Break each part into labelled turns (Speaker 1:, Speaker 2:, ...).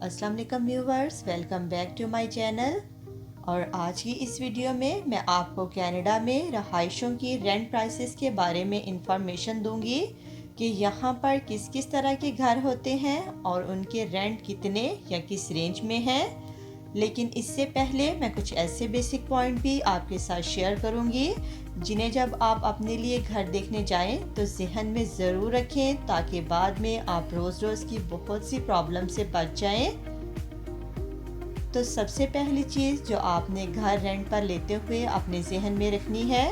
Speaker 1: अस्सलाम वालेकुम viewers, welcome back to my channel. और आज की इस वीडियो में मैं आपको कनाडा में रहायशों की रेंट प्राइसेस के बारे में इंफॉर्मेशन दूंगी कि यहाँ पर किस किस तरह के घर होते हैं और उनके रेंट कितने या किस रेंज में हैं। लेकिन इससे पहले मैं कुछ ऐसे बेसिक पॉइंट भी आपके साथ शेयर करूंगी जिन्हें जब आप अपने लिए घर देखने जाएं तो जहन में ज़रूर रखें, ताकि बाद में आप रोज़ की बहुत सी प्रॉब्लम से बच जाएं। तो सबसे पहली चीज़ जो आपने घर रेंट पर लेते हुए अपने जहन में रखनी है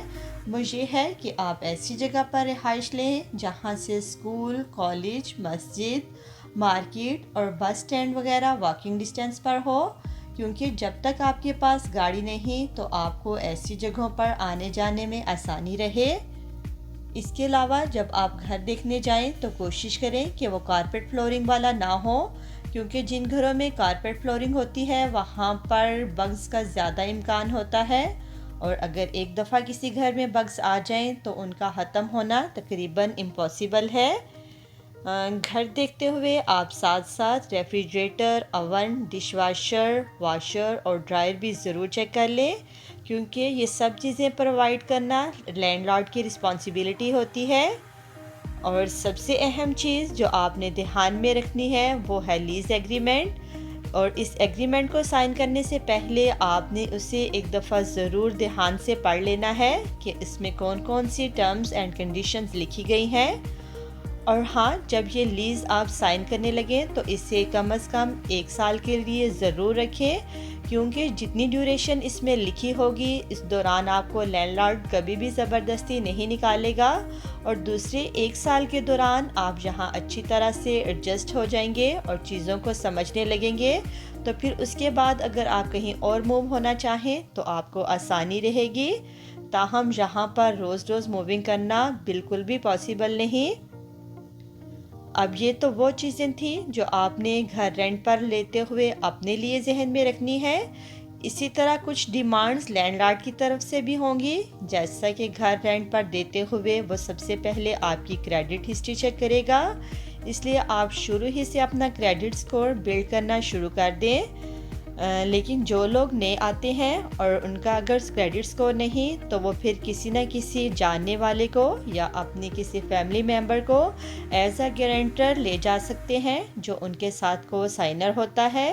Speaker 1: वो ये है कि आप ऐसी जगह पर रिहाइश लें जहाँ से स्कूल, कॉलेज, मस्जिद, मार्केट और बस स्टैंड वगैरह वॉकिंग डिस्टेंस पर हो, क्योंकि जब तक आपके पास गाड़ी नहीं तो आपको ऐसी जगहों पर आने जाने में आसानी रहे। इसके अलावा जब आप घर देखने जाएं तो कोशिश करें कि वो कारपेट फ्लोरिंग वाला ना हो, क्योंकि जिन घरों में कारपेट फ्लोरिंग होती है वहाँ पर बग्स का ज़्यादा इम्कान होता है, और अगर एक दफ़ा किसी घर में बग्स आ जाएं तो उनका ख़त्म होना तकरीबन इम्पॉसिबल है। घर देखते हुए आप साथ साथ रेफ्रिजरेटर, ओवन, डिशवाशर, वाशर और ड्रायर भी ज़रूर चेक कर लें, क्योंकि ये सब चीज़ें प्रोवाइड करना लैंडलॉर्ड की रिस्पॉन्सिबिलिटी होती है। और सबसे अहम चीज़ जो आपने ध्यान में रखनी है वो है लीज़ एग्रीमेंट। और इस एग्रीमेंट को साइन करने से पहले आपने उसे एक दफ़ा ज़रूर ध्यान से पढ़ लेना है कि इसमें कौन कौन सी टर्म्स एंड कंडीशंस लिखी गई हैं। और हाँ, जब ये लीज़ आप साइन करने लगें तो इसे कम से कम 1 साल के लिए ज़रूर रखें, क्योंकि जितनी ड्यूरेशन इसमें लिखी होगी इस दौरान आपको लैंडलॉर्ड कभी भी ज़बरदस्ती नहीं निकालेगा। और दूसरे 1 साल के दौरान आप यहाँ अच्छी तरह से एडजस्ट हो जाएंगे और चीज़ों को समझने लगेंगे, तो फिर उसके बाद अगर आप कहीं और मूव होना चाहें तो आपको आसानी रहेगी। ताहम यहाँ पर रोज़ मूविंग करना बिल्कुल भी पॉसिबल नहीं। अब ये तो वो चीज़ें थी जो आपने घर रेंट पर लेते हुए अपने लिए जहन में रखनी है। इसी तरह कुछ डिमांड्स लैंडलॉर्ड की तरफ से भी होंगी, जैसा कि घर रेंट पर देते हुए वो सबसे पहले आपकी क्रेडिट हिस्ट्री चेक करेगा, इसलिए आप शुरू ही से अपना क्रेडिट स्कोर बिल्ड करना शुरू कर दें। लेकिन जो लोग नए आते हैं और उनका अगर क्रेडिट स्कोर नहीं तो वो फिर किसी न किसी जानने वाले को या अपने किसी फैमिली मेम्बर को एज अ गारंटर ले जा सकते हैं जो उनके साथ को साइनर होता है।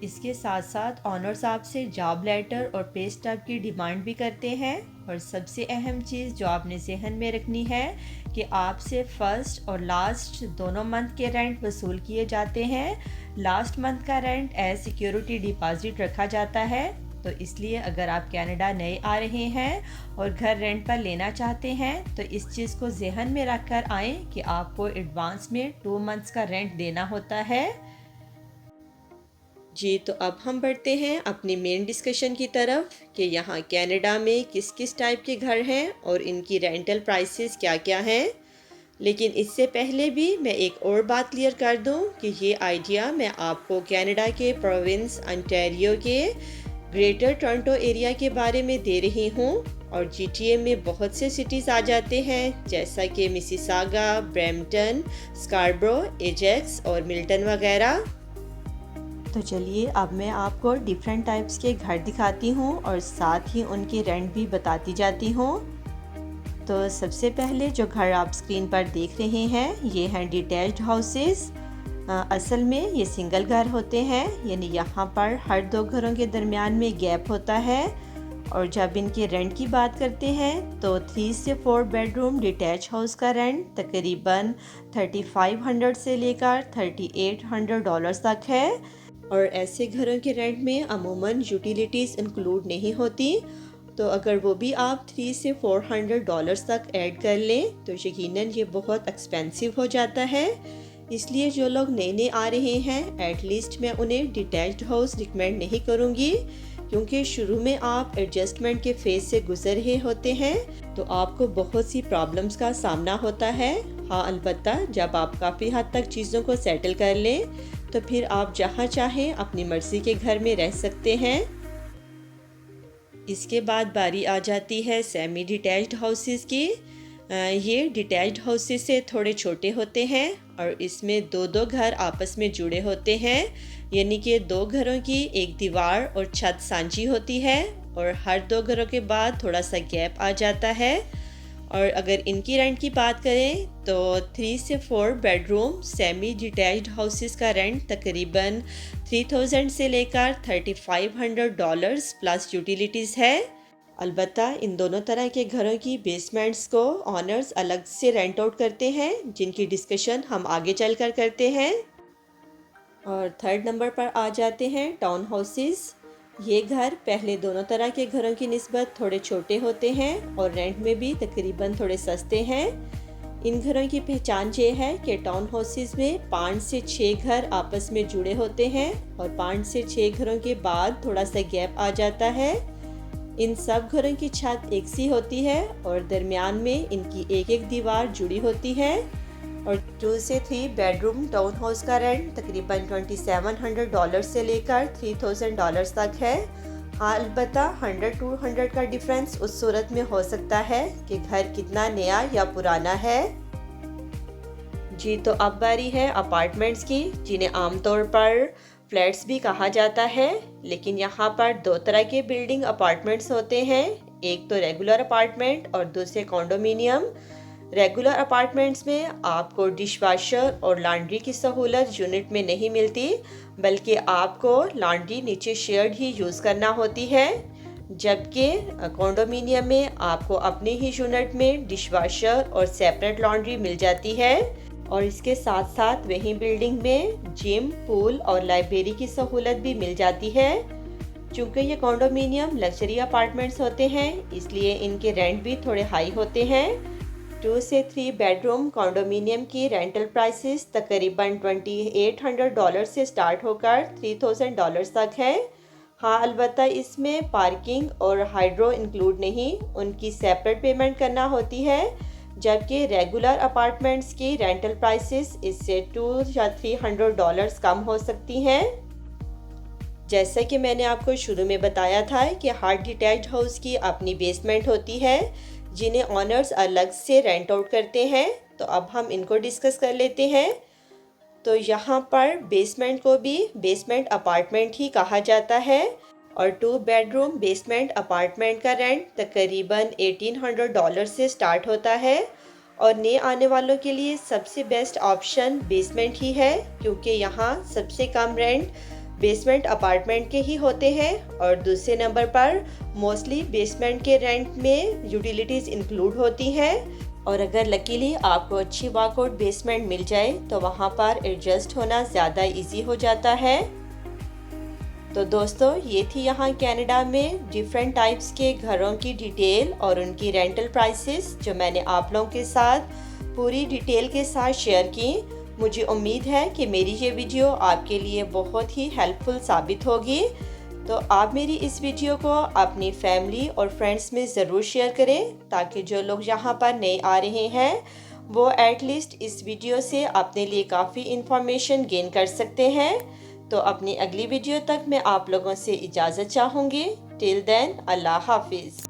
Speaker 1: इसके साथ साथ ऑनर साहब से जॉब लेटर और पे स्टब की डिमांड भी करते हैं। और सबसे अहम चीज़ जो आपने जहन में रखनी है कि आपसे फर्स्ट और लास्ट दोनों मंथ के रेंट वसूल किए जाते हैं। लास्ट मंथ का रेंट एज सिक्योरिटी डिपॉजिट रखा जाता है, तो इसलिए अगर आप कनाडा नए आ रहे हैं और घर रेंट पर लेना चाहते हैं तो इस चीज़ को जहन में रख कर आएँ कि आपको एडवांस में 2 मंथ्स का रेंट देना होता है। जी, तो अब हम बढ़ते हैं अपनी मेन डिस्कशन की तरफ कि यहाँ कनाडा में किस किस टाइप के घर हैं और इनकी रेंटल प्राइसेस क्या क्या हैं। लेकिन इससे पहले भी मैं एक और बात क्लियर कर दूँ कि ये आइडिया मैं आपको कनाडा के प्रोविंस ओंटारियो के ग्रेटर टोरंटो एरिया के बारे में दे रही हूँ। और जीटीए में बहुत से सिटीज़ आ जाते हैं, जैसा कि मिसिसागा, ब्रैम्पटन, स्कारब्रो, एजेक्स और मिल्टन वगैरह। तो चलिए अब मैं आपको डिफरेंट टाइप्स के घर दिखाती हूँ और साथ ही उनकी रेंट भी बताती जाती हूँ। तो सबसे पहले जो घर आप स्क्रीन पर देख रहे हैं ये हैं डिटैच्ड हाउसेस। असल में ये सिंगल घर होते हैं, यानी यहाँ पर हर 2 घरों के दरमियान में गैप होता है। और जब इनके रेंट की बात करते हैं तो 3 से 4 बेडरूम डिटैच हाउस का रेंट तकरीबन 3500 से लेकर $3800 तक है। और ऐसे घरों के रेंट में अमूमन यूटिलिटीज़ इंक्लूड नहीं होती, तो अगर वो भी आप $300 से $400 तक ऐड कर लें तो यकीनन ये बहुत एक्सपेंसिव हो जाता है। इसलिए जो लोग नए नए आ रहे हैं एटलीस्ट मैं उन्हें डिटैच्ड हाउस रिकमेंड नहीं करूँगी, क्योंकि शुरू में आप एडजस्टमेंट के फेज से गुजर रहे होते हैं तो आपको बहुत सी प्रॉब्लम्स का सामना होता है। हाँ, अलबत्ता जब आप काफ़ी हद तक चीज़ों को सेटल कर लें तो फिर आप जहाँ चाहें अपनी मर्ज़ी के घर में रह सकते हैं। इसके बाद बारी आ जाती है सेमी डिटैच्ड हाउसेस की। ये डिटैच्ड हाउसेस से थोड़े छोटे होते हैं और इसमें दो दो घर आपस में जुड़े होते हैं, यानी कि दो घरों की एक दीवार और छत सांझी होती है और हर दो घरों के बाद थोड़ा सा गैप आ जाता है। और अगर इनकी रेंट की बात करें तो 3 से 4 बेडरूम सेमी डिटैच्ड हाउसेस का रेंट तकरीबन 3000 से लेकर $3500 प्लस यूटिलिटीज़ है। अलबत्ता इन दोनों तरह के घरों की बेसमेंट्स को ऑनर्स अलग से रेंट आउट करते हैं, जिनकी डिस्कशन हम आगे चलकर करते हैं। और थर्ड नंबर पर आ जाते हैं टाउन हाउसेस। ये घर पहले दोनों तरह के घरों की निस्बत थोड़े छोटे होते हैं और रेंट में भी तकरीबन थोड़े सस्ते हैं। इन घरों की पहचान ये है कि टाउन हाउसेस में 5 से 6 घर आपस में जुड़े होते हैं और 5 से 6 घरों के बाद थोड़ा सा गैप आ जाता है। इन सब घरों की छत एक सी होती है और दरमियान में इनकी एक एक दीवार जुड़ी होती है। और 2 से 3 बेडरूम टाउन हाउस का रेंट तकरीबन $2700 से लेकर $3000 तक है। हाँ, अलबत्ता 100-200 का डिफरेंस उस सूरत में हो सकता है कि घर कितना नया या पुराना है। जी, तो अब बारी है अपार्टमेंट्स की, जिन्हें आमतौर पर फ्लैट्स भी कहा जाता है, लेकिन यहाँ पर दो तरह के बिल्डिंग अपार्टमेंट्स होते हैं। एक तो रेगुलर अपार्टमेंट और दूसरे कॉन्डोमिनियम। रेगुलर अपार्टमेंट्स में आपको डिश वाशर और लॉन्ड्री की सहूलत यूनिट में नहीं मिलती, बल्कि आपको लॉन्ड्री नीचे शेयर्ड ही यूज़ करना होती है, जबकि कॉन्डोमिनियम में आपको अपने ही यूनिट में डिश वाशर और सेपरेट लॉन्ड्री मिल जाती है। और इसके साथ साथ वही बिल्डिंग में जिम, पूल और लाइब्रेरी की सहूलत भी मिल जाती है। चूँकि ये कॉन्डोमिनियम लग्जरी अपार्टमेंट्स होते हैं, इसलिए इनके रेंट भी थोड़े हाई होते हैं। 2 से 3 बेडरूम कॉन्डोमिनियम की रेंटल प्राइसेस तकरीबन $2800 से स्टार्ट होकर $3000 तक है। हाँ, अलबत्ता इसमें पार्किंग और हाइड्रो इंक्लूड नहीं, उनकी सेपरेट पेमेंट करना होती है, जबकि रेगुलर अपार्टमेंट्स की रेंटल प्राइसेस इससे $200 या $300 कम हो सकती हैं। जैसा कि मैंने आपको शुरू में बताया था कि हर डिटैच्ड हाउस की अपनी बेसमेंट होती है, जिन्हें ऑनर्स अलग से रेंट आउट करते हैं। तो अब हम इनको डिस्कस कर लेते हैं। तो यहाँ पर बेसमेंट को भी बेसमेंट अपार्टमेंट ही कहा जाता है और 2 बेडरूम बेसमेंट अपार्टमेंट का रेंट तकरीबन $1800 से स्टार्ट होता है। और नए आने वालों के लिए सबसे बेस्ट ऑप्शन बेसमेंट ही है, क्योंकि यहाँ सबसे कम रेंट बेसमेंट अपार्टमेंट के ही होते हैं और दूसरे नंबर पर मोस्टली बेसमेंट के रेंट में यूटिलिटीज़ इंक्लूड होती हैं। और अगर लकीली आपको अच्छी वॉकआउट बेसमेंट मिल जाए तो वहाँ पर एडजस्ट होना ज़्यादा इजी हो जाता है। तो दोस्तों, ये थी यहाँ कनाडा में डिफरेंट टाइप्स के घरों की डिटेल और उनकी रेंटल प्राइसेस, जो मैंने आप लोगों के साथ पूरी डिटेल के साथ शेयर की। मुझे उम्मीद है कि मेरी ये वीडियो आपके लिए बहुत ही हेल्पफुल साबित होगी। तो आप मेरी इस वीडियो को अपनी फैमिली और फ्रेंड्स में ज़रूर शेयर करें, ताकि जो लोग यहाँ पर नए आ रहे हैं वो एटलीस्ट इस वीडियो से अपने लिए काफ़ी इंफॉर्मेशन गेन कर सकते हैं। तो अपनी अगली वीडियो तक मैं आप लोगों से इजाज़त चाहूँगी। टिल देन, अल्लाह हाफिज़।